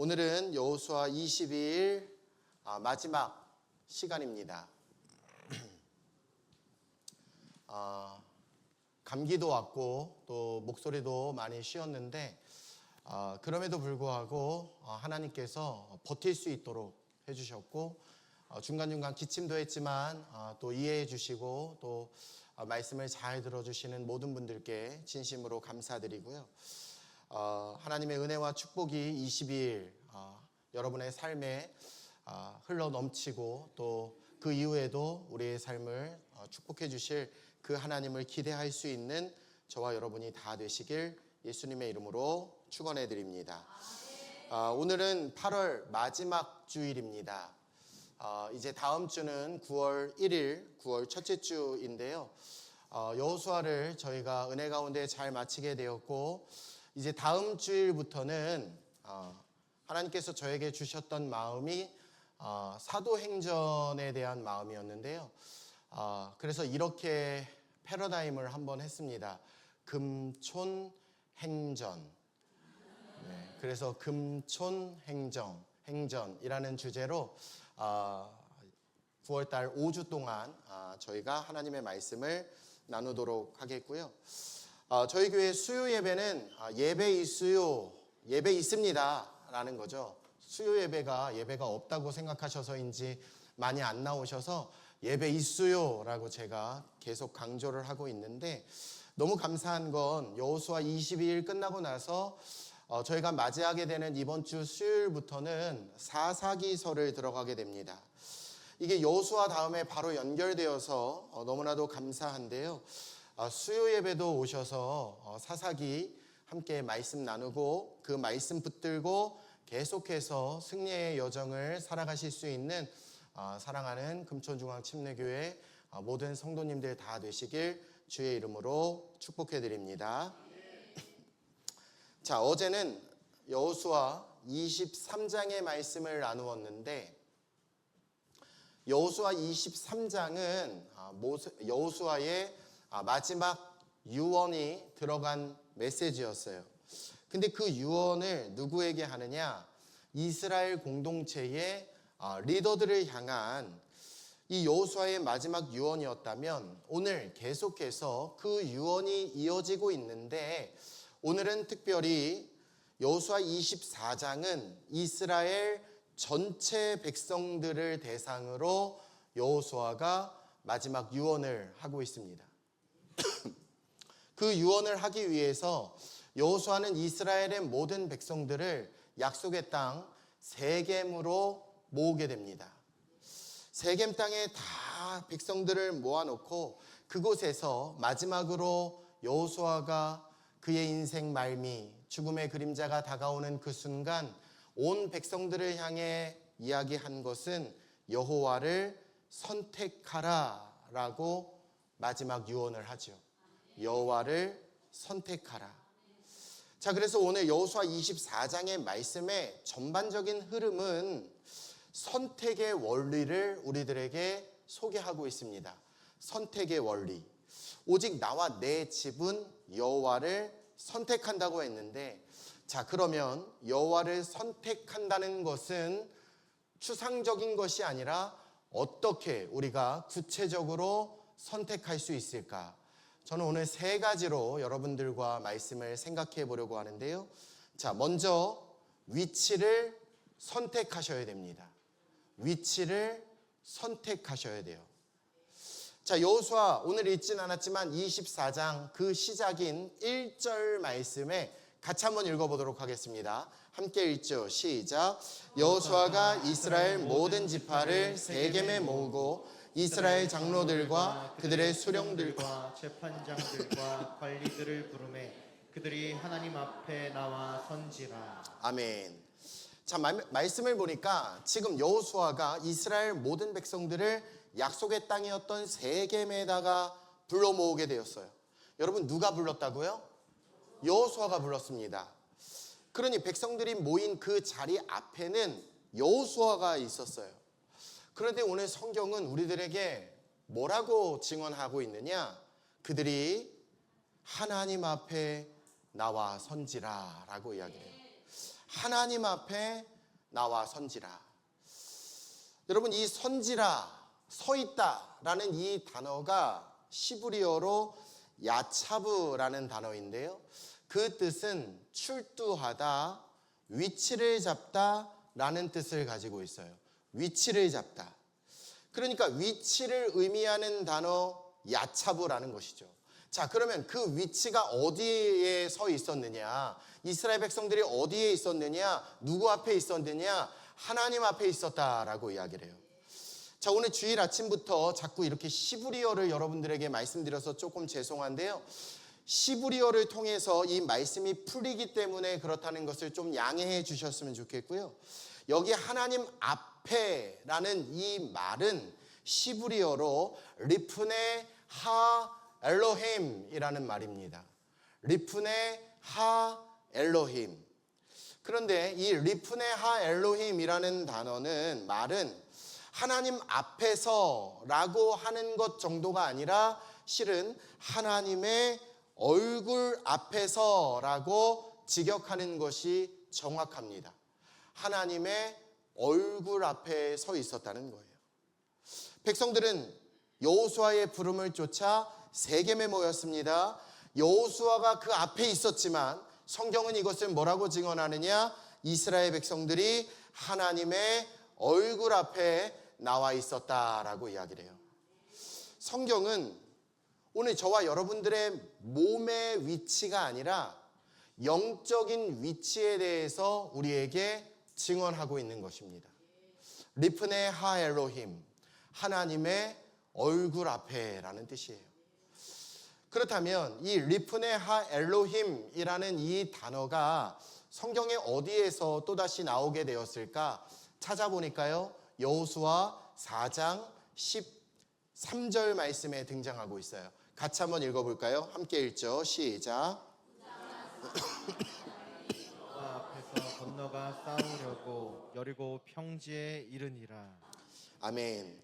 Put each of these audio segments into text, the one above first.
오늘은 여호수아 22일 마지막 시간입니다. 감기도 왔고 또 목소리도 많이 쉬었는데 그럼에도 불구하고 하나님께서 버틸 수 있도록 해주셨고 중간중간 기침도 했지만 또 이해해 주시고 또 말씀을 잘 들어주시는 모든 분들께 진심으로 감사드리고요. 하나님의 은혜와 축복이 22일 여러분의 삶에 흘러 넘치고 또 그 이후에도 우리의 삶을 축복해 주실 그 하나님을 기대할 수 있는 저와 여러분이 다 되시길 예수님의 이름으로 축원해 드립니다. 오늘은 8월 마지막 주일입니다. 이제 다음 주는 9월 1일, 9월 첫째 주인데요. 여호수아를 저희가 은혜 가운데 잘 마치게 되었고 이제 다음 주일부터는 하나님께서 저에게 주셨던 마음이 사도행전에 대한 마음이었는데요. 그래서 이렇게 패러다임을 한번 했습니다. 금촌행전. 그래서 금촌행전이라는 주제로 9월달 5주 동안 저희가 하나님의 말씀을 나누도록 하겠고요. 저희 교회 수요 예배는 예배 있어요, 예배 있습니다 라는 거죠. 수요 예배가 없다고 생각하셔서인지 많이 안 나오셔서 예배 있어요 라고 제가 계속 강조를 하고 있는데, 너무 감사한 건 여호수아 22일 끝나고 나서 저희가 맞이하게 되는 이번 주 수요일부터는 사사기서를 들어가게 됩니다. 이게 여호수아 다음에 바로 연결되어서 너무나도 감사한데요. 수요 예배도 오셔서 사사기 함께 말씀 나누고 그 말씀 붙들고 계속해서 승리의 여정을 살아가실 수 있는 사랑하는 금촌중앙침례교회 모든 성도님들 다 되시길 주의 이름으로 축복해 드립니다. 자, 어제는 여호수아 23장의 말씀을 나누었는데, 여호수아 23장은 여호수아의 마지막 유언이 들어간 메시지였어요. 근데 그 유언을 누구에게 하느냐? 이스라엘 공동체의 리더들을 향한 이 여호수아의 마지막 유언이었다면, 오늘 계속해서 그 유언이 이어지고 있는데, 오늘은 특별히 여호수아 24장은 이스라엘 전체 백성들을 대상으로 여호수아가 마지막 유언을 하고 있습니다. 그 유언을 하기 위해서 여호수아는 이스라엘의 모든 백성들을 약속의 땅 세겜으로 모으게 됩니다. 세겜 땅에 다 백성들을 모아놓고 그곳에서 마지막으로 여호수아가 그의 인생 말미, 죽음의 그림자가 다가오는 그 순간 온 백성들을 향해 이야기한 것은 여호와를 선택하라 라고 마지막 유언을 하죠. 여호와를 선택하라. 자, 그래서 오늘 여호수아 24장의 말씀의 전반적인 흐름은 선택의 원리를 우리들에게 소개하고 있습니다. 선택의 원리. 오직 나와 내 집은 여호와를 선택한다고 했는데, 자, 그러면 여호와를 선택한다는 것은 추상적인 것이 아니라 어떻게 우리가 구체적으로 선택할 수 있을까? 저는 오늘 세 가지로 여러분들과 말씀을 생각해 보려고 하는데요. 자, 먼저 위치를 선택하셔야 됩니다. 위치를 선택하셔야 돼요. 자, 여호수아 오늘 읽진 않았지만 24장 그 시작인 1절 말씀에 같이 한번 읽어보도록 하겠습니다. 함께 읽죠. 시작. 여호수아가 이스라엘 모든 지파를 세겜에 모으고 이스라엘 장로들과 그들의 수령들과 재판장들과 관리들을 부르매 그들이 하나님 앞에 나와 선지라. 아멘. 자, 말씀을 보니까 지금 여호수아가 이스라엘 모든 백성들을 약속의 땅이었던 세겜에다가 불러 모으게 되었어요. 여러분, 누가 불렀다고요? 여호수아가 불렀습니다. 그러니 백성들이 모인 그 자리 앞에는 여호수아가 있었어요. 그런데 오늘 성경은 우리들에게 뭐라고 증언하고 있느냐? 그들이 하나님 앞에 나와 선지라 라고 이야기해요. 하나님 앞에 나와 선지라. 여러분, 이 선지라, 서 있다라는 이 단어가 시브리어로 야차브라는 단어인데요, 그 뜻은 출두하다, 위치를 잡다라는 뜻을 가지고 있어요. 위치를 잡다. 그러니까 위치를 의미하는 단어 야차브라는 것이죠. 자, 그러면 그 위치가 어디에 서 있었느냐? 이스라엘 백성들이 어디에 있었느냐? 누구 앞에 있었느냐? 하나님 앞에 있었다라고 이야기를 해요. 자, 오늘 주일 아침부터 자꾸 이렇게 시브리어를 여러분들에게 말씀드려서 조금 죄송한데요, 시브리어를 통해서 이 말씀이 풀리기 때문에 그렇다는 것을 좀 양해해 주셨으면 좋겠고요. 여기 하나님 앞에라는 이 말은 시브리어로 리프네 하 엘로힘이라는 말입니다. 리프네 하 엘로힘. 그런데 이 리프네 하 엘로힘이라는 단어는 말은 하나님 앞에서라고 하는 것 정도가 아니라 실은 하나님의 얼굴 앞에서라고 직역하는 것이 정확합니다. 하나님의 얼굴 앞에 서 있었다는 거예요. 백성들은 여호수아의 부름을 쫓아 세겜에 모였습니다. 여호수아가 그 앞에 있었지만 성경은 이것을 뭐라고 증언하느냐? 이스라엘 백성들이 하나님의 얼굴 앞에 나와 있었다라고 이야기를 해요. 성경은 오늘 저와 여러분들의 몸의 위치가 아니라 영적인 위치에 대해서 우리에게 증언하고 있는 것입니다. 리프네 하 엘로힘, 하나님의 얼굴 앞에라는 뜻이에요. 그렇다면 이 리프네 하 엘로힘이라는 이 단어가 성경에 어디에서 또다시 나오게 되었을까 찾아보니까요, 여호수아 4장 13절 말씀에 등장하고 있어요. 같이 한번 읽어볼까요? 함께 읽죠. 시작. 앞에서 건너가 싸우려고 여리고 평지에 이르니라. 아멘.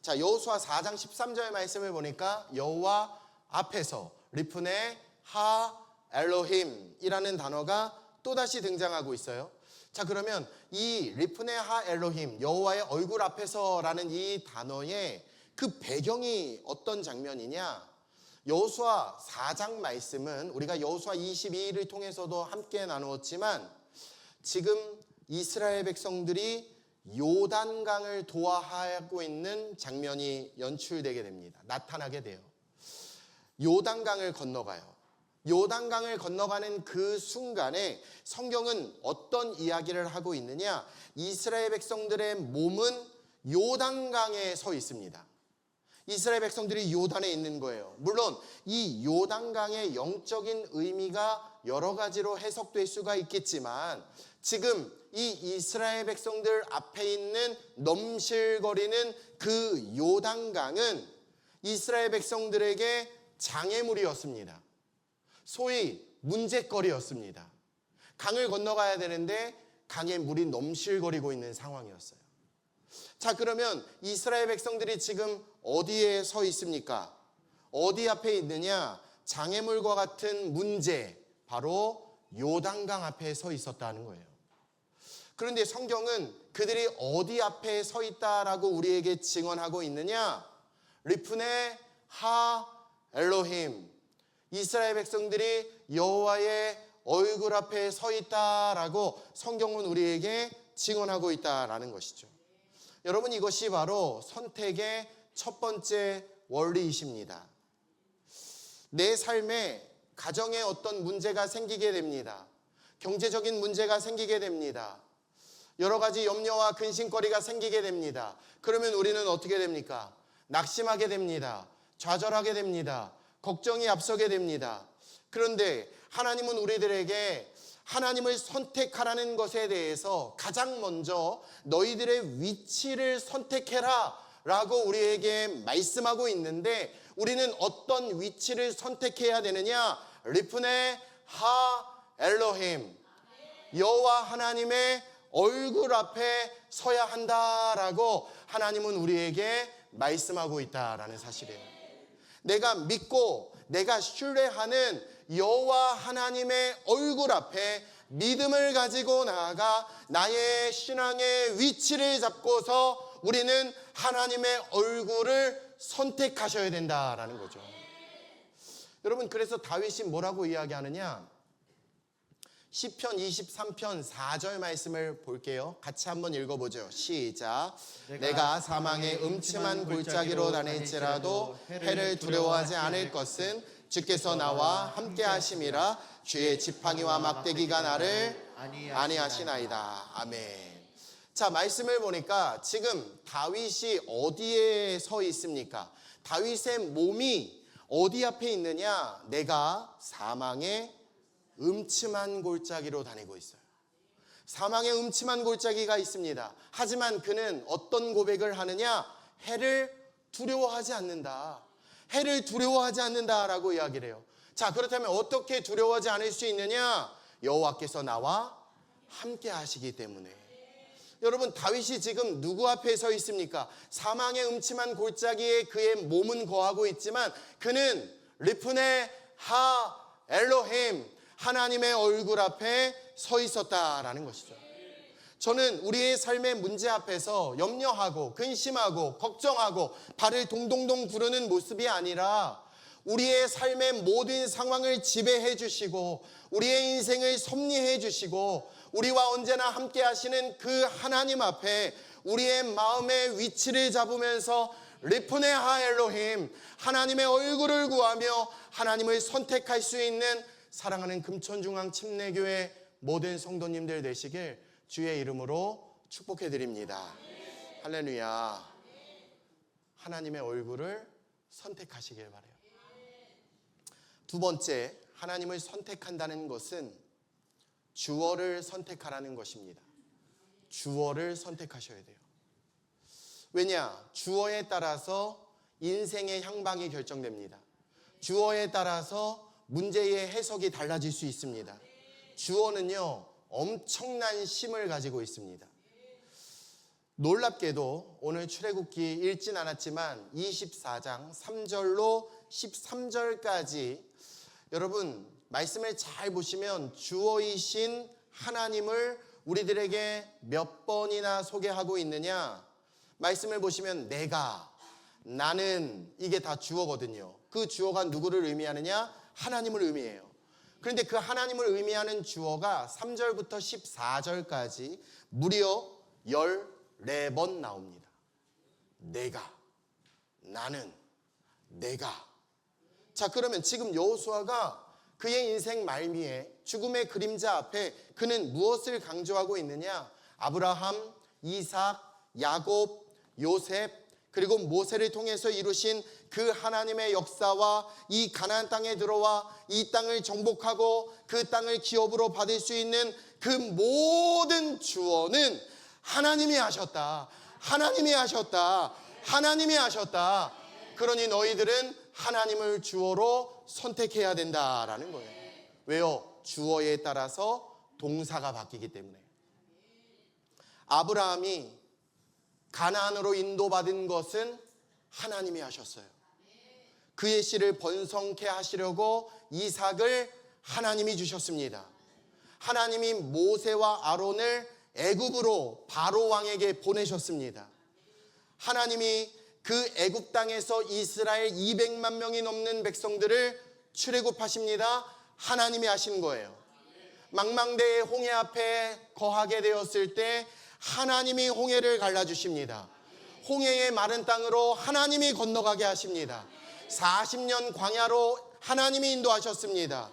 자, 여호수아 4장 13절 말씀을 보니까 여호와 앞에서 리프네 하 엘로힘이라는 단어가 또다시 등장하고 있어요. 자, 그러면 이 리프네 하 엘로힘, 여호와의 얼굴 앞에서라는 이 단어의 그 배경이 어떤 장면이냐? 여호수아 4장 말씀은 우리가 여호수아 22일을 통해서도 함께 나누었지만 지금 이스라엘 백성들이 요단강을 도하하고 있는 장면이 연출되게 됩니다. 나타나게 돼요. 요단강을 건너가요. 요단강을 건너가는 그 순간에 성경은 어떤 이야기를 하고 있느냐? 이스라엘 백성들의 몸은 요단강에 서 있습니다. 이스라엘 백성들이 요단에 있는 거예요. 물론 이 요단강의 영적인 의미가 여러 가지로 해석될 수가 있겠지만 지금 이 이스라엘 백성들 앞에 있는 넘실거리는 그 요단강은 이스라엘 백성들에게 장애물이었습니다. 소위 문제거리였습니다. 강을 건너가야 되는데 강에 물이 넘실거리고 있는 상황이었어요. 자, 그러면 이스라엘 백성들이 지금 어디에 서 있습니까? 어디 앞에 있느냐? 장애물과 같은 문제, 바로 요단강 앞에 서 있었다는 거예요. 그런데 성경은 그들이 어디 앞에 서 있다라고 우리에게 증언하고 있느냐? 리프네 하 엘로힘, 이스라엘 백성들이 여호와의 얼굴 앞에 서 있다라고 성경은 우리에게 증언하고 있다라는 것이죠. 여러분, 이것이 바로 선택의 첫 번째 원리이십니다. 내 삶에 가정에 어떤 문제가 생기게 됩니다. 경제적인 문제가 생기게 됩니다. 여러 가지 염려와 근심거리가 생기게 됩니다. 그러면 우리는 어떻게 됩니까? 낙심하게 됩니다. 좌절하게 됩니다. 걱정이 앞서게 됩니다. 그런데 하나님은 우리들에게 하나님을 선택하라는 것에 대해서 가장 먼저 너희들의 위치를 선택해라 라고 우리에게 말씀하고 있는데, 우리는 어떤 위치를 선택해야 되느냐? 리프네 하 엘로힘, 여호와 하나님의 얼굴 앞에 서야 한다라고 하나님은 우리에게 말씀하고 있다라는 사실이에요. 내가 믿고 내가 신뢰하는 여호와 하나님의 얼굴 앞에 믿음을 가지고 나아가 나의 신앙의 위치를 잡고서 우리는 하나님의 얼굴을 선택하셔야 된다라는 거죠. 여러분, 그래서 다윗이 뭐라고 이야기하느냐? 시편 23편 4절 말씀을 볼게요. 같이 한번 읽어보죠. 시작. 내가 사망의 음침한 골짜기로 다닐지라도 해를 두려워하지 않을 것은 주께서 나와 함께 하심이라. 주의 지팡이와 막대기가 나를 안위하시나이다. 아멘. 자, 말씀을 보니까 지금 다윗이 어디에 서 있습니까? 다윗의 몸이 어디 앞에 있느냐? 내가 사망의 음침한 골짜기로 다니고 있어요. 사망의 음침한 골짜기가 있습니다. 하지만 그는 어떤 고백을 하느냐? 해를 두려워하지 않는다. 해를 두려워하지 않는다라고 이야기를 해요. 자, 그렇다면 어떻게 두려워하지 않을 수 있느냐? 여호와께서 나와 함께 하시기 때문에. 여러분, 다윗이 지금 누구 앞에 서 있습니까? 사망의 음침한 골짜기에 그의 몸은 거하고 있지만 그는 리프네 하 엘로힘, 하나님의 얼굴 앞에 서 있었다라는 것이죠. 저는 우리의 삶의 문제 앞에서 염려하고 근심하고 걱정하고 발을 동동동 구르는 모습이 아니라 우리의 삶의 모든 상황을 지배해 주시고 우리의 인생을 섭리해 주시고 우리와 언제나 함께 하시는 그 하나님 앞에 우리의 마음의 위치를 잡으면서 리프네 하 엘로힘, 하나님의 얼굴을 구하며 하나님을 선택할 수 있는 사랑하는 금천중앙 침례교회 모든 성도님들 되시길 주의 이름으로 축복해 드립니다. 할렐루야. 하나님의 얼굴을 선택하시길 바라요. 두 번째, 하나님을 선택한다는 것은 주어를 선택하라는 것입니다. 주어를 선택하셔야 돼요. 왜냐? 주어에 따라서 인생의 향방이 결정됩니다. 주어에 따라서 문제의 해석이 달라질 수 있습니다. 주어는요, 엄청난 힘을 가지고 있습니다. 놀랍게도 오늘 출애굽기 읽진 않았지만 24장 3절로 13절까지 여러분 말씀을 잘 보시면 주어이신 하나님을 우리들에게 몇 번이나 소개하고 있느냐? 말씀을 보시면 내가, 나는, 이게 다 주어거든요. 그 주어가 누구를 의미하느냐? 하나님을 의미해요. 그런데 그 하나님을 의미하는 주어가 3절부터 14절까지 무려 14번 나옵니다. 내가, 나는, 내가. 자, 그러면 지금 여호수아가 그의 인생 말미에 죽음의 그림자 앞에 그는 무엇을 강조하고 있느냐? 아브라함, 이삭, 야곱, 요셉, 그리고 모세를 통해서 이루신 그 하나님의 역사와 이 가나안 땅에 들어와 이 땅을 정복하고 그 땅을 기업으로 받을 수 있는 그 모든 주어는 하나님이 하셨다. 하나님이 하셨다. 하나님이 하셨다. 그러니 너희들은 하나님을 주어로 선택해야 된다라는 거예요. 왜요? 주어에 따라서 동사가 바뀌기 때문에. 아브라함이 가나안으로 인도받은 것은 하나님이 하셨어요. 그의 씨를 번성케 하시려고 이삭을 하나님이 주셨습니다. 하나님이 모세와 아론을 애굽으로 바로 왕에게 보내셨습니다. 하나님이 그 애굽 땅에서 이스라엘 200만 명이 넘는 백성들을 출애굽하십니다. 하나님이 하신 거예요. 망망대해 홍해 앞에 거하게 되었을 때 하나님이 홍해를 갈라주십니다. 홍해의 마른 땅으로 하나님이 건너가게 하십니다. 40년 광야로 하나님이 인도하셨습니다.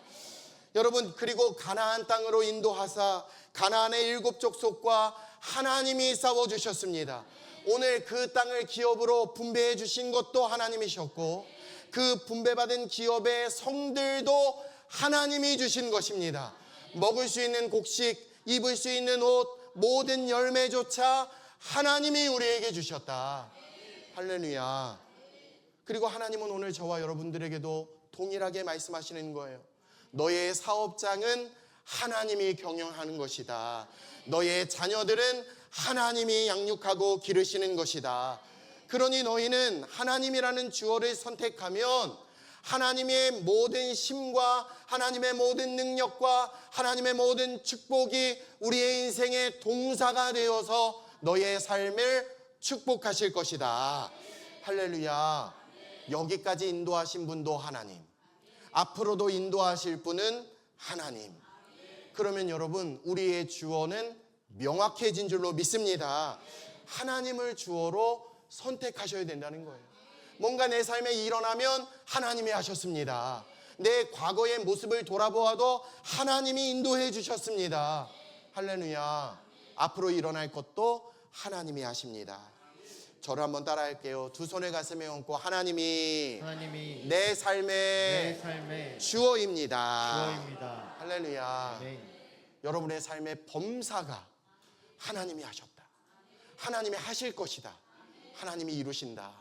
여러분, 그리고 가나안 땅으로 인도하사 가나안의 7 족속과 하나님이 싸워주셨습니다. 오늘 그 땅을 기업으로 분배해 주신 것도 하나님이셨고 그 분배받은 기업의 성들도 하나님이 주신 것입니다. 먹을 수 있는 곡식, 입을 수 있는 옷, 모든 열매조차 하나님이 우리에게 주셨다. 할렐루야. 그리고 하나님은 오늘 저와 여러분들에게도 동일하게 말씀하시는 거예요. 너의 사업장은 하나님이 경영하는 것이다. 너의 자녀들은 하나님이 양육하고 기르시는 것이다. 그러니 너희는 하나님이라는 주어를 선택하면 하나님의 모든 힘과 하나님의 모든 능력과 하나님의 모든 축복이 우리의 인생의 동사가 되어서 너의 삶을 축복하실 것이다. 할렐루야. 여기까지 인도하신 분도 하나님, 앞으로도 인도하실 분은 하나님. 그러면 여러분, 우리의 주어는 명확해진 줄로 믿습니다. 하나님을 주어로 선택하셔야 된다는 거예요. 뭔가 내 삶에 일어나면 하나님이 하셨습니다. 내 과거의 모습을 돌아보아도 하나님이 인도해 주셨습니다. 할렐루야. 앞으로 일어날 것도 하나님이 하십니다. 저를 한번 따라할게요. 두 손을 가슴에 얹고 하나님이 내 삶의 주어입니다. 주어입니다. 할렐루야. 아멘. 여러분의 삶의 범사가 하나님이 하셨다. 하나님이 하실 것이다. 하나님이 이루신다.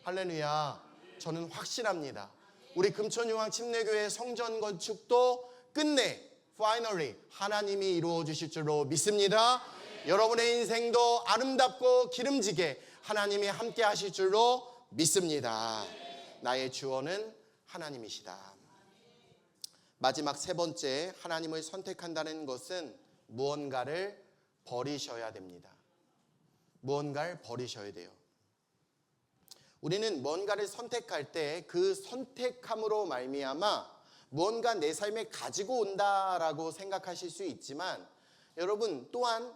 할렐루야. 저는 확신합니다. 우리 금천유황 침례교회 성전 건축도 끝내 finally 하나님이 이루어 주실 줄로 믿습니다. 여러분의 인생도 아름답고 기름지게 하나님이 함께 하실 줄로 믿습니다. 나의 주어는 하나님이시다. 마지막 세 번째, 하나님을 선택한다는 것은 무언가를 버리셔야 됩니다. 무언가를 버리셔야 돼요. 우리는 뭔가를 선택할 때 그 선택함으로 말미암아 무언가 내 삶에 가지고 온다라고 생각하실 수 있지만, 여러분 또한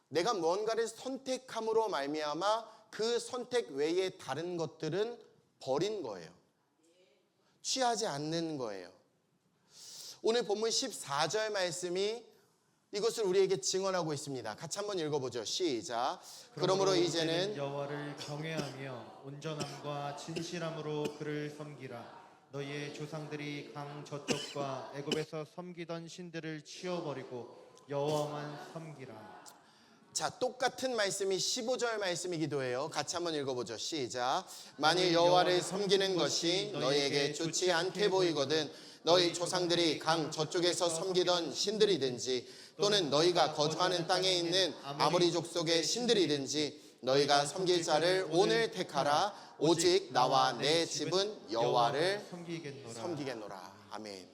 내가 무언가를 선택함으로 말미암아 그 선택 외에 다른 것들은 버린 거예요. 취하지 않는 거예요. 오늘 본문 14절 말씀이 이것을 우리에게 증언하고 있습니다. 같이 한번 읽어보죠. 시작. 그러므로 이제는 여호와를 경외하며 온전함과 진실함으로 그를 섬기라. 너희의 조상들이 강 저쪽과 애굽에서 섬기던 신들을 치워버리고 여호와만 섬기라. 자, 똑같은 말씀이 15절 말씀이기도 해요. 같이 한번 읽어보죠. 시작. 만일 여호와를 섬기는 것이 너희에게 좋지 않게 보이거든 너희 조상들이 강 저쪽에서 섬기던 신들이든지 또는 너희가 거주하는 땅에 있는 아모리 족속의 신들이든지 너희가 섬길 자를 오늘 택하라. 오직 나와 내 집은 여호와를 섬기겠노라. 아멘.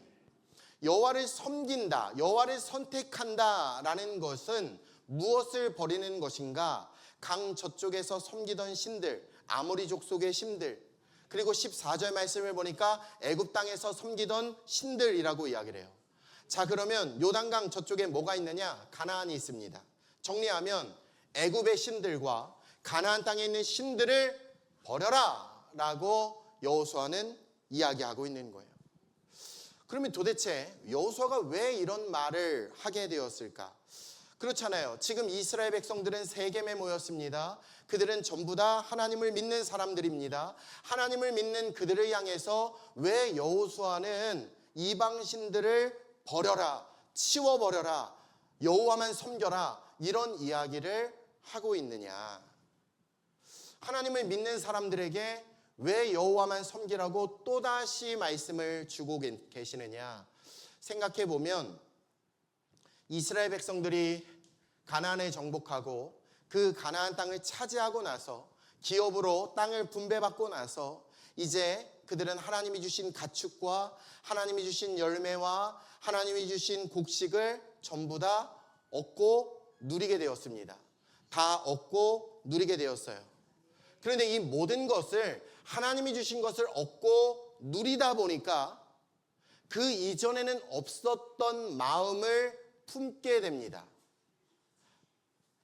여호와를 섬긴다, 여호와를 선택한다라는 것은 무엇을 버리는 것인가? 강 저쪽에서 섬기던 신들, 아모리 족속의 신들, 그리고 14절 말씀을 보니까 애굽 땅에서 섬기던 신들이라고 이야기를 해요. 자, 그러면 요단강 저쪽에 뭐가 있느냐? 가나안이 있습니다. 정리하면 애굽의 신들과 가나안 땅에 있는 신들을 버려라 라고 여호수아는 이야기하고 있는 거예요. 그러면 도대체 여호수아가 왜 이런 말을 하게 되었을까? 그렇잖아요. 지금 이스라엘 백성들은 세겜에 모였습니다. 그들은 전부 다 하나님을 믿는 사람들입니다. 하나님을 믿는 그들을 향해서 왜 여호수아는 이방 신들을 버려라, 치워버려라, 여호와만 섬겨라 이런 이야기를 하고 있느냐? 하나님을 믿는 사람들에게 왜 여호와만 섬기라고 또다시 말씀을 주고 계시느냐? 생각해 보면 이스라엘 백성들이 가나안을 정복하고 그 가나안 땅을 차지하고 나서 기업으로 땅을 분배받고 나서 이제 그들은 하나님이 주신 가축과 하나님이 주신 열매와 하나님이 주신 곡식을 전부 다 얻고 누리게 되었습니다. 다 얻고 누리게 되었어요. 그런데 이 모든 것을 하나님이 주신 것을 얻고 누리다 보니까 그 이전에는 없었던 마음을 품게 됩니다.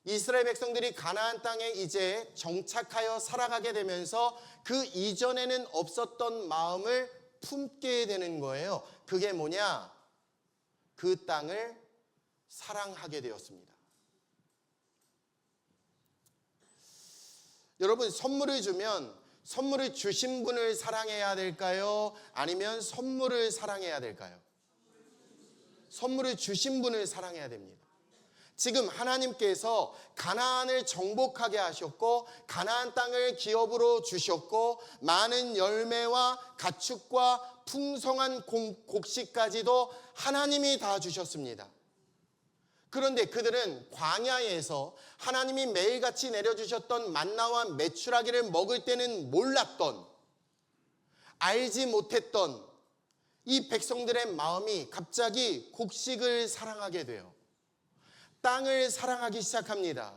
이스라엘 백성들이 가나안 땅에 이제 정착하여 살아가게 되면서 그 이전에는 없었던 마음을 품게 되는 거예요. 그게 뭐냐? 그 땅을 사랑하게 되었습니다. 여러분, 선물을 주면 선물을 주신 분을 사랑해야 될까요? 아니면 선물을 사랑해야 될까요? 선물을 주신 분을 사랑해야 됩니다. 지금 하나님께서 가나안을 정복하게 하셨고 가나안 땅을 기업으로 주셨고 많은 열매와 가축과 풍성한 곡식까지도 하나님이 다 주셨습니다. 그런데 그들은 광야에서 하나님이 매일같이 내려주셨던 만나와 메추라기를 먹을 때는 몰랐던, 알지 못했던 이 백성들의 마음이 갑자기 곡식을 사랑하게 돼요. 땅을 사랑하기 시작합니다.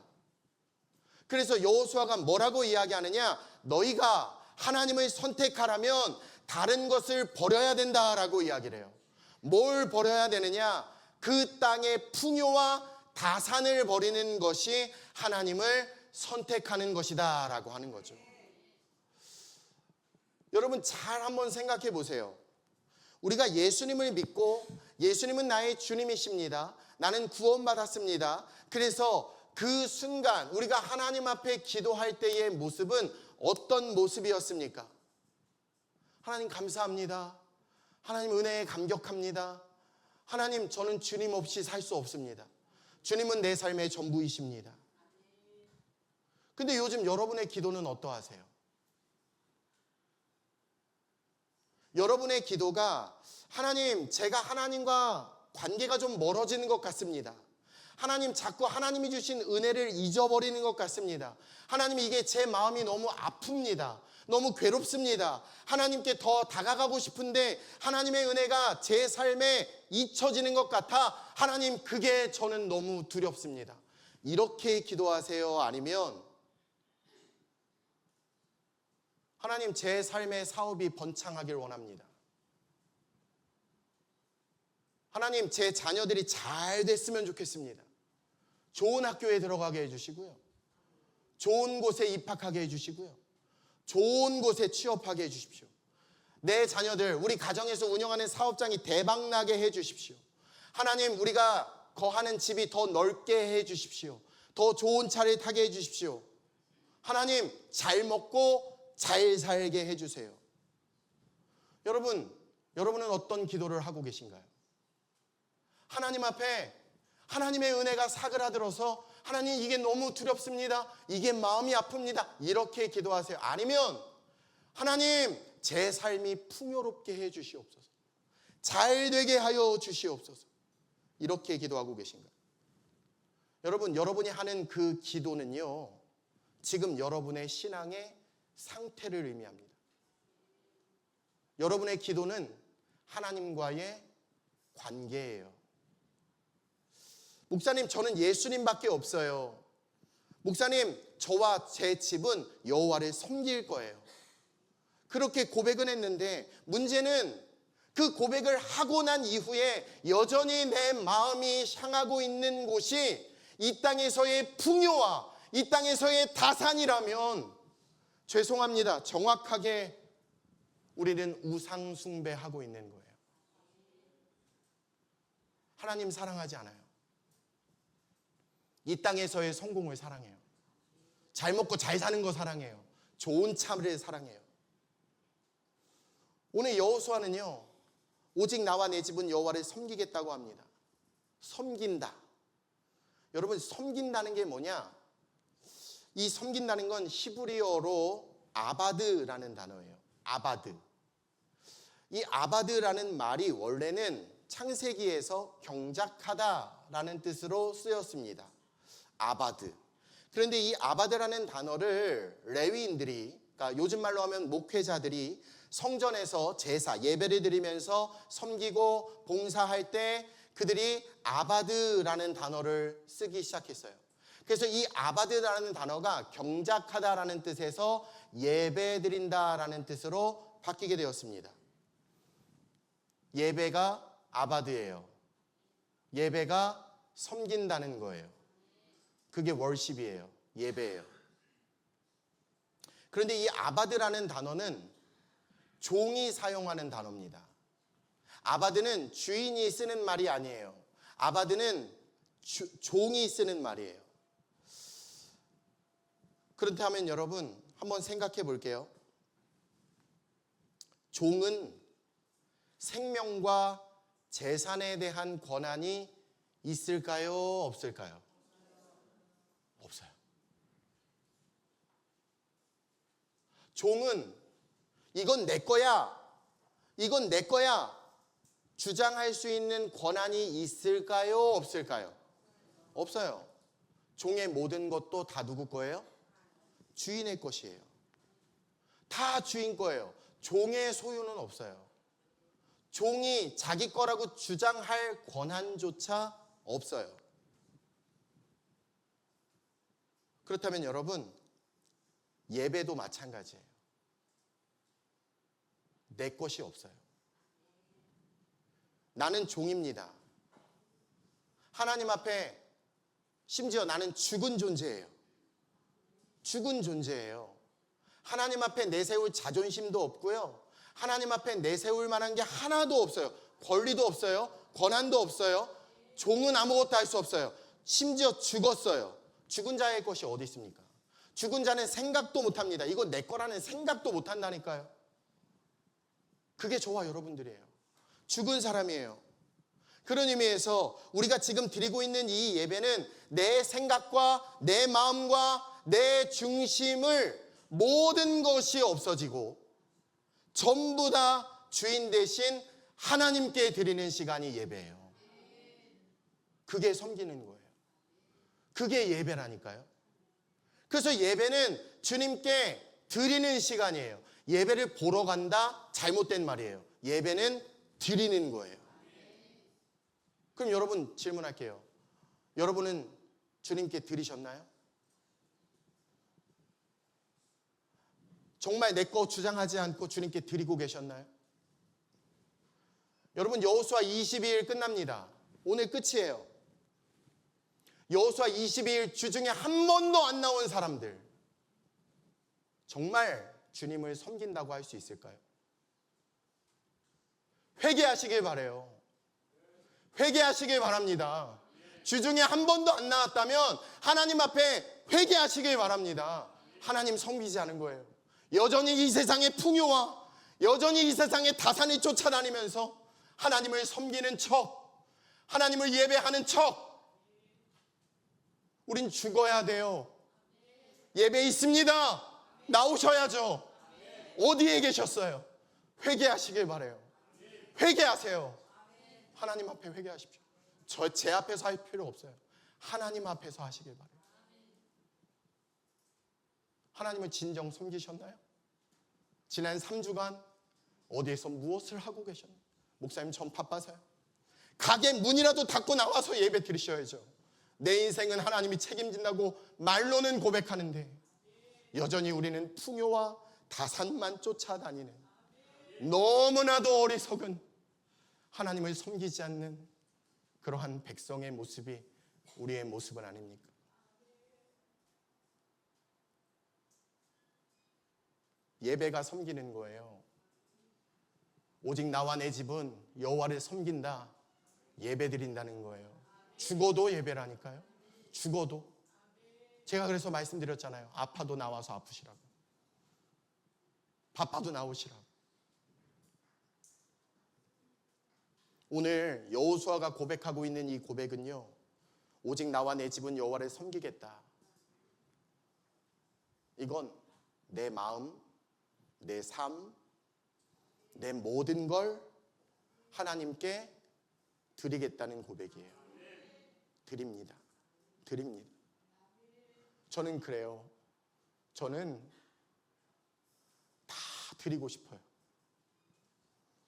그래서 여호수아가 뭐라고 이야기하느냐? 너희가 하나님을 선택하라면 다른 것을 버려야 된다라고 이야기를 해요. 뭘 버려야 되느냐? 그 땅의 풍요와 다산을 버리는 것이 하나님을 선택하는 것이다 라고 하는 거죠. 여러분 잘 한번 생각해 보세요. 우리가 예수님을 믿고 예수님은 나의 주님이십니다. 나는 구원받았습니다. 그래서 그 순간 우리가 하나님 앞에 기도할 때의 모습은 어떤 모습이었습니까? 하나님 감사합니다. 하나님 은혜에 감격합니다. 하나님 저는 주님 없이 살 수 없습니다. 주님은 내 삶의 전부이십니다. 근데 요즘 여러분의 기도는 어떠하세요? 여러분의 기도가 하나님 제가 하나님과 관계가 좀 멀어지는 것 같습니다. 하나님 자꾸 하나님이 주신 은혜를 잊어버리는 것 같습니다. 하나님 이게 제 마음이 너무 아픕니다. 너무 괴롭습니다. 하나님께 더 다가가고 싶은데 하나님의 은혜가 제 삶에 잊혀지는 것 같아 하나님 그게 저는 너무 두렵습니다. 이렇게 기도하세요? 아니면 하나님 제 삶의 사업이 번창하길 원합니다. 하나님 제 자녀들이 잘 됐으면 좋겠습니다. 좋은 학교에 들어가게 해주시고요. 좋은 곳에 입학하게 해주시고요. 좋은 곳에 취업하게 해주십시오. 내 자녀들 우리 가정에서 운영하는 사업장이 대박나게 해주십시오. 하나님 우리가 거하는 집이 더 넓게 해주십시오. 더 좋은 차를 타게 해주십시오. 하나님 잘 먹고 잘 살게 해주세요. 여러분은 어떤 기도를 하고 계신가요? 하나님 앞에 하나님의 은혜가 사그라들어서 하나님 이게 너무 두렵습니다. 이게 마음이 아픕니다. 이렇게 기도하세요. 아니면 하나님 제 삶이 풍요롭게 해 주시옵소서. 잘 되게 하여 주시옵소서. 이렇게 기도하고 계신가요? 여러분이 하는 그 기도는요. 지금 여러분의 신앙의 상태를 의미합니다. 여러분의 기도는 하나님과의 관계예요. 목사님 저는 예수님밖에 없어요. 목사님 저와 제 집은 여호와를 섬길 거예요. 그렇게 고백은 했는데 문제는 그 고백을 하고 난 이후에 여전히 내 마음이 향하고 있는 곳이 이 땅에서의 풍요와 이 땅에서의 다산이라면 죄송합니다. 정확하게 우리는 우상 숭배하고 있는 거예요. 하나님 사랑하지 않아요. 이 땅에서의 성공을 사랑해요. 잘 먹고 잘 사는 거 사랑해요. 좋은 차를 사랑해요. 오늘 여호수아는요. 오직 나와 내 집은 여호와를 섬기겠다고 합니다. 섬긴다. 여러분 섬긴다는 게 뭐냐? 이 섬긴다는 건 히브리어로 아바드라는 단어예요. 아바드. 이 아바드라는 말이 원래는 창세기에서 경작하다라는 뜻으로 쓰였습니다. 아바드. 그런데 이 아바드라는 단어를 레위인들이, 그러니까 요즘 말로 하면 목회자들이 성전에서 제사, 예배를 드리면서 섬기고 봉사할 때 그들이 아바드라는 단어를 쓰기 시작했어요. 그래서 이 아바드라는 단어가 경작하다라는 뜻에서 예배 드린다라는 뜻으로 바뀌게 되었습니다. 예배가 아바드예요. 예배가 섬긴다는 거예요. 그게 월십이에요. 예배예요. 그런데 이 아바드라는 단어는 종이 사용하는 단어입니다. 아바드는 주인이 쓰는 말이 아니에요. 아바드는 종이 쓰는 말이에요. 그렇다면 여러분 한번 생각해 볼게요. 종은 생명과 재산에 대한 권한이 있을까요? 없을까요? 없어요. 종은 이건 내 거야. 이건 내 거야. 주장할 수 있는 권한이 있을까요? 없을까요? 없어요. 종의 모든 것도 다 누구 거예요? 주인의 것이에요. 다 주인 거예요. 종의 소유는 없어요. 종이 자기 거라고 주장할 권한조차 없어요. 그렇다면 여러분, 예배도 마찬가지예요. 내 것이 없어요. 나는 종입니다. 하나님 앞에 심지어 나는 죽은 존재예요. 죽은 존재예요. 하나님 앞에 내세울 자존심도 없고요. 하나님 앞에 내세울 만한 게 하나도 없어요. 권리도 없어요. 권한도 없어요. 종은 아무것도 할 수 없어요. 심지어 죽었어요. 죽은 자의 것이 어디 있습니까? 죽은 자는 생각도 못합니다. 이거 내 거라는 생각도 못한다니까요. 그게 저와 여러분들이에요. 죽은 사람이에요. 그런 의미에서 우리가 지금 드리고 있는 이 예배는 내 생각과 내 마음과 내 중심을 모든 것이 없어지고 전부 다 주인 대신 하나님께 드리는 시간이 예배예요. 그게 섬기는 거예요. 그게 예배라니까요. 그래서 예배는 주님께 드리는 시간이에요. 예배를 보러 간다? 잘못된 말이에요. 예배는 드리는 거예요. 그럼 여러분 질문할게요. 여러분은 주님께 드리셨나요? 정말 내 거 주장하지 않고 주님께 드리고 계셨나요? 여러분, 여호수아 22일 끝납니다. 오늘 끝이에요. 여호수아 22일 주중에 한 번도 안 나온 사람들, 정말 주님을 섬긴다고 할 수 있을까요? 회개하시길 바라요. 회개하시길 바랍니다. 주중에 한 번도 안 나왔다면 하나님 앞에 회개하시길 바랍니다. 하나님 섬기지 않은 거예요. 여전히 이 세상의 풍요와 여전히 이 세상의 다산을 쫓아다니면서 하나님을 섬기는 척, 하나님을 예배하는 척, 우린 죽어야 돼요. 예배 있습니다. 나오셔야죠. 어디에 계셨어요? 회개하시길 바라요. 회개하세요. 하나님 앞에 회개하십시오. 제 앞에서 할 필요 없어요. 하나님 앞에서 하시길 바라요. 하나님을 진정 섬기셨나요? 지난 3주간 어디에서 무엇을 하고 계셨나요? 목사님, 전 바빠서요. 가게 문이라도 닫고 나와서 예배 드리셔야죠. 내 인생은 하나님이 책임진다고 말로는 고백하는데 여전히 우리는 풍요와 다산만 쫓아다니는 너무나도 어리석은 하나님을 섬기지 않는 그러한 백성의 모습이 우리의 모습은 아닙니까? 예배가 섬기는 거예요. 오직 나와 내 집은 여호와를 섬긴다. 예배 드린다는 거예요. 죽어도 예배라니까요. 죽어도. 제가 그래서 말씀드렸잖아요. 아파도 나와서 아프시라고. 바빠도 나오시라고. 오늘 여호수아가 고백하고 있는 이 고백은요, 오직 나와 내 집은 여호와를 섬기겠다. 이건 내 마음, 내 삶, 내 모든 걸 하나님께 드리겠다는 고백이에요. 드립니다. 드립니다. 저는 그래요. 저는 다 드리고 싶어요.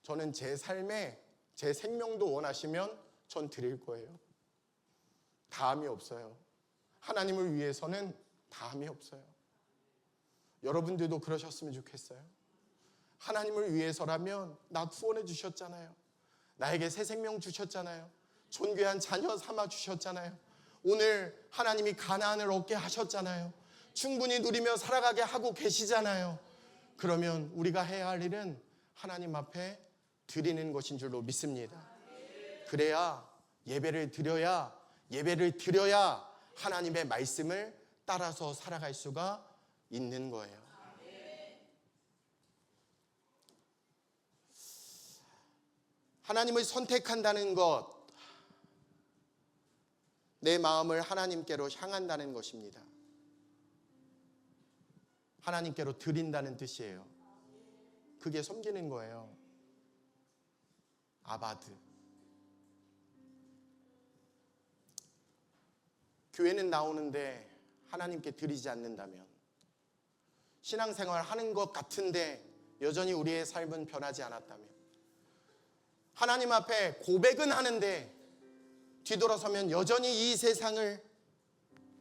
저는 제 삶에 제 생명도 원하시면 전 드릴 거예요. 다함이 없어요. 하나님을 위해서는 다함이 없어요. 여러분들도 그러셨으면 좋겠어요. 하나님을 위해서라면 나 구원해 주셨잖아요. 나에게 새 생명 주셨잖아요. 존귀한 자녀 삼아 주셨잖아요. 오늘 하나님이 가나안을 얻게 하셨잖아요. 충분히 누리며 살아가게 하고 계시잖아요. 그러면 우리가 해야 할 일은 하나님 앞에 드리는 것인 줄로 믿습니다. 그래야 예배를 드려야 하나님의 말씀을 따라서 살아갈 수가 있는 거예요. 하나님을 선택한다는 것, 내 마음을 하나님께로 향한다는 것입니다. 하나님께로 드린다는 뜻이에요. 그게 섬기는 거예요. 아바드. 교회는 나오는데 하나님께 드리지 않는다면, 신앙생활 하는 것 같은데 여전히 우리의 삶은 변하지 않았다면, 하나님 앞에 고백은 하는데 뒤돌아서면 여전히 이 세상을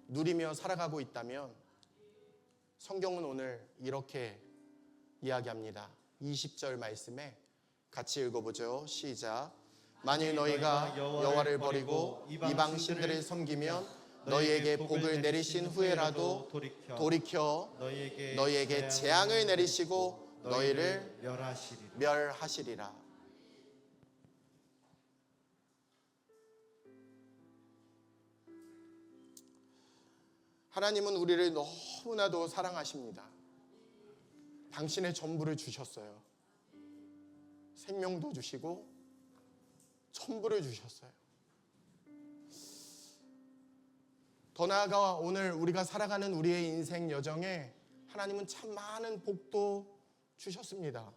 누리며 살아가고 있다면, 성경은 오늘 이렇게 이야기합니다. 20절 말씀에 같이 읽어보죠. 시작. 만일 너희가 여호와를 버리고 이방 신들을 섬기면 너희에게 복을 내리신 후에라도 돌이켜 너희에게 재앙을 내리시고 너희를 멸하시리라. 하나님은 우리를 너무나도 사랑하십니다. 당신의 전부를 주셨어요. 생명도 주시고 전부를 주셨어요. 더 나아가 오늘 우리가 살아가는 우리의 인생 여정에 하나님은 참 많은 복도 주셨습니다.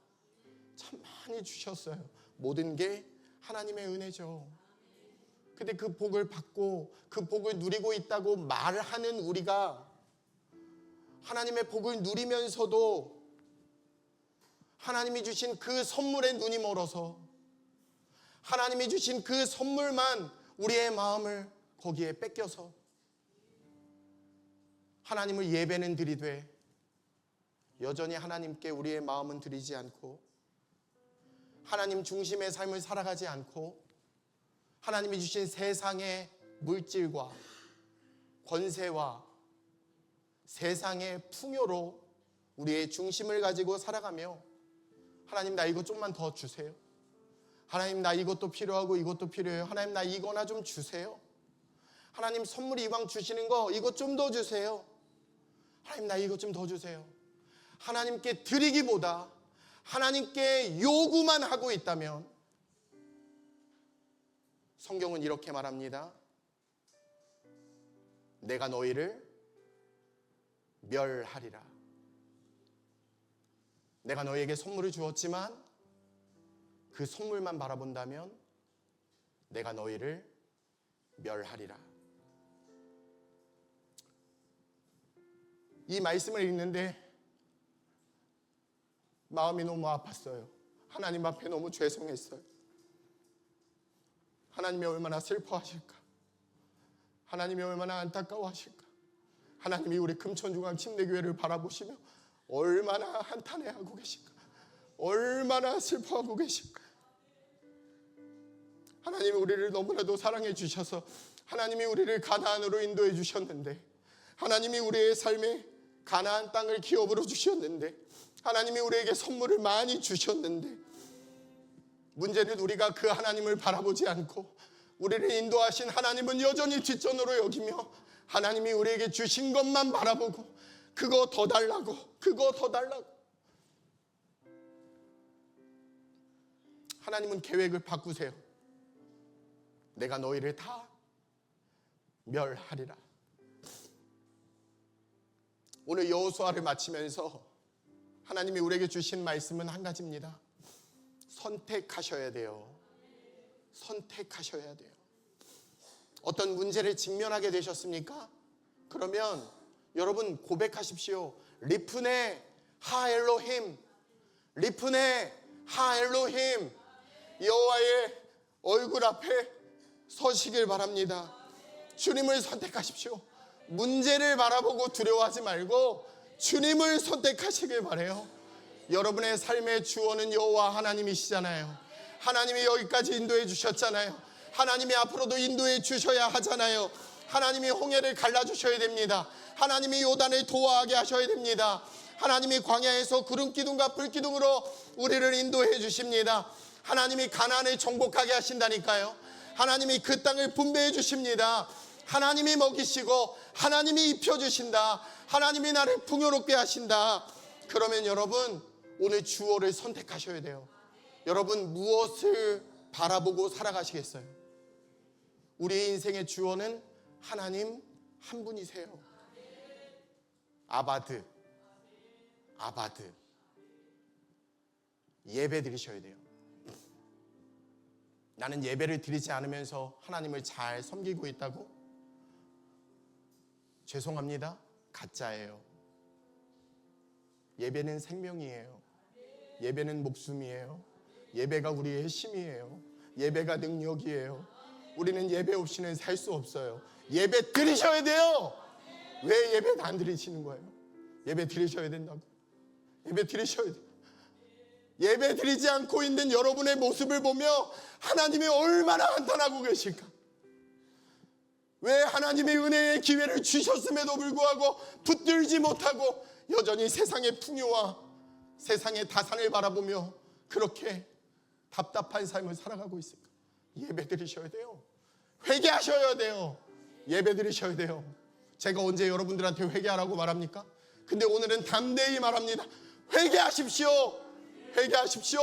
참 많이 주셨어요. 모든 게 하나님의 은혜죠. 근데 그 복을 받고 그 복을 누리고 있다고 말하는 우리가 하나님의 복을 누리면서도 하나님이 주신 그 선물에 눈이 멀어서 하나님이 주신 그 선물만 우리의 마음을 거기에 뺏겨서 하나님을 예배는 드리되 여전히 하나님께 우리의 마음은 드리지 않고 하나님 중심의 삶을 살아가지 않고 하나님이 주신 세상의 물질과 권세와 세상의 풍요로 우리의 중심을 가지고 살아가며 하나님 나 이거 좀만 더 주세요. 하나님 나 이것도 필요하고 이것도 필요해요. 하나님 나 이거나 좀 주세요. 하나님 선물 이왕 주시는 거 이거 좀 더 주세요. 하나님 나 이거 좀 더 주세요. 하나님께 드리기보다 하나님께 요구만 하고 있다면 성경은 이렇게 말합니다. 내가 너희를 멸하리라. 내가 너희에게 선물을 주었지만 그 선물만 바라본다면 내가 너희를 멸하리라. 이 말씀을 읽는데 마음이 너무 아팠어요. 하나님 앞에 너무 죄송했어요. 하나님이 얼마나 슬퍼하실까? 하나님이 얼마나 안타까워하실까? 하나님이 우리 금천중앙 침례교회를 바라보시며 얼마나 한탄해하고 계실까? 얼마나 슬퍼하고 계실까? 하나님이 우리를 너무나도 사랑해 주셔서 하나님이 우리를 가나안으로 인도해 주셨는데 하나님이 우리의 삶에 가나안 땅을 기업으로 주셨는데 하나님이 우리에게 선물을 많이 주셨는데 문제는 우리가 그 하나님을 바라보지 않고 우리를 인도하신 하나님은 여전히 뒷전으로 여기며 하나님이 우리에게 주신 것만 바라보고 그거 더 달라고 그거 더 달라고. 하나님은 계획을 바꾸세요. 내가 너희를 다 멸하리라. 오늘 여호수아를 마치면서 하나님이 우리에게 주신 말씀은 한 가지입니다. 선택하셔야 돼요. 선택하셔야 돼요. 어떤 문제를 직면하게 되셨습니까? 그러면 여러분 고백하십시오. 리프네 하엘로힘, 리프네 하엘로힘. 여호와의 얼굴 앞에 서시길 바랍니다. 주님을 선택하십시오. 문제를 바라보고 두려워하지 말고 주님을 선택하시길 바라요. 여러분의 삶의 주원은 여호와 하나님이시잖아요. 하나님이 여기까지 인도해 주셨잖아요. 하나님이 앞으로도 인도해 주셔야 하잖아요. 하나님이 홍해를 갈라주셔야 됩니다. 하나님이 요단을 도하게 하셔야 됩니다. 하나님이 광야에서 구름 기둥과 불 기둥으로 우리를 인도해 주십니다. 하나님이 가나안을 정복하게 하신다니까요. 하나님이 그 땅을 분배해 주십니다. 하나님이 먹이시고 하나님이 입혀주신다. 하나님이 나를 풍요롭게 하신다. 그러면 여러분 오늘 주어를 선택하셔야 돼요. 여러분 무엇을 바라보고 살아가시겠어요? 우리의 인생의 주어는 하나님 한 분이세요. 아바드, 아바드. 예배 드리셔야 돼요. 나는 예배를 드리지 않으면서 하나님을 잘 섬기고 있다고? 죄송합니다. 가짜예요. 예배는 생명이에요. 예배는 목숨이에요. 예배가 우리의 힘이에요. 예배가 능력이에요. 우리는 예배 없이는 살 수 없어요. 예배 드리셔야 돼요. 왜 예배 안 드리시는 거예요? 예배 드리셔야 된다고. 예배 드리셔야 돼요. 예배 드리지 않고 있는 여러분의 모습을 보며 하나님이 얼마나 한탄하고 계실까? 왜 하나님의 은혜의 기회를 주셨음에도 불구하고 붙들지 못하고 여전히 세상의 풍요와 세상의 다산을 바라보며 그렇게 답답한 삶을 살아가고 있을까? 예배 드리셔야 돼요. 회개하셔야 돼요. 예배 드리셔야 돼요. 제가 언제 여러분들한테 회개하라고 말합니까? 근데 오늘은 담대히 말합니다. 회개하십시오. 회개하십시오.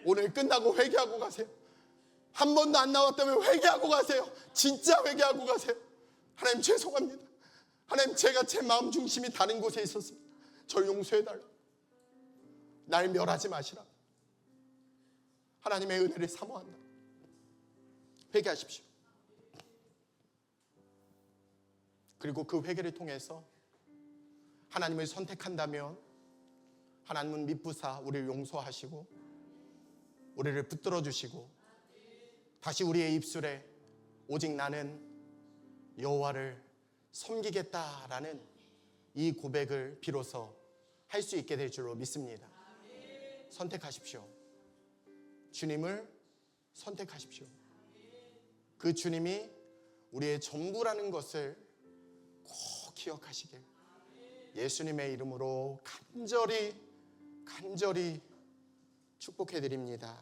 오늘 끝나고 회개하고 가세요. 한 번도 안 나왔다면 회개하고 가세요. 진짜 회개하고 가세요. 하나님 죄송합니다. 하나님 제가 제 마음 중심이 다른 곳에 있었습니다. 절 용서해달라. 날 멸하지 마시라. 하나님의 은혜를 사모한다. 회개하십시오. 그리고 그 회개를 통해서 하나님을 선택한다면 하나님은 미쁘사 우리를 용서하시고 우리를 붙들어 주시고 다시 우리의 입술에 오직 나는 여호와를 섬기겠다라는 이 고백을 비로소 할 수 있게 될 줄로 믿습니다. 선택하십시오. 주님을 선택하십시오. 그 주님이 우리의 전부라는 것을 꼭 기억하시길 예수님의 이름으로 간절히 축복해 드립니다.